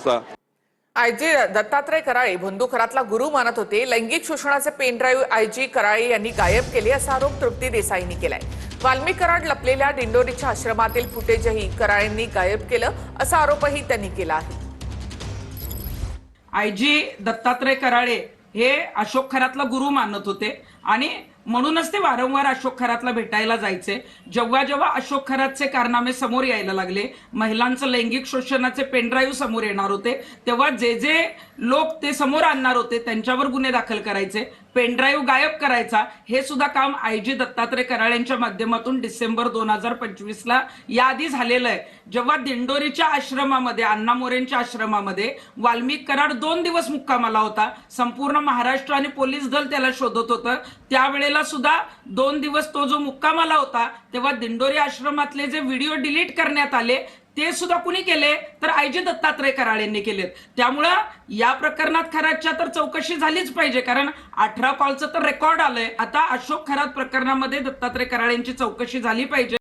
IG Dattatray Karale बंदुखरातला गुरु मानत होते. लैंगिक शोषणाचे पेनड्राईव्ह आयजी कराळे यांनी गायब केले असा आरोप तृप्ती देसाईंनी केलाय. वाल्मिक कराड लपलेल्या दिंडोरीच्या आश्रमातील फुटेजही कराळेंनी गायब केलं असा आरोपही त्यांनी केला आहे. आयजी दत्तात्रय कराळे हे अशोक खरातला गुरु मानत होते आणि म्हणूनच ते वारंवार अशोक खरातला भेटायला जायचे. जेव्हा जेव्हा अशोक खरातचे कारनामे समोर यायला लागले, महिलांचं लैंगिक शोषणाचे पेनड्राईव्ह समोर येणार होते, तेव्हा जे जे लोक ते समोर आणणार होते त्यांच्यावर गुन्हे दाखल करायचे, पेनड्राईव्ह गायब करायचा, हे सुद्धा काम आयजी दत्तात्रय कराळेंच्या माध्यमातून डिसेंबर 2025ला याआधी झालेलं आहे. जेव्हा दिंडोरीच्या आश्रमामध्ये, अण्णा मोरेंच्या आश्रमामध्ये वाल्मिक कराड 2 दिवस मुक्कामाला होता, संपूर्ण महाराष्ट्र आणि पोलीस दल त्याला शोधत होतं. त्यावेळेला सुद्धा 2 दिवस तो जो मुक्कामाला होता, तेव्हा दिंडोरी आश्रमातले जे व्हिडिओ डिलीट करण्यात आले ते सुद्धा कुणी केले तर आयजी दत्तात्रय कराळेंनी केलेत. त्यामुळं या प्रकरणात खरातच्या तर चौकशी झालीच पाहिजे, कारण 18 कॉलचं तर रेकॉर्ड आलंय. आता अशोक खरात प्रकरणामध्ये दत्तात्रय कराळेंची चौकशी झाली पाहिजे.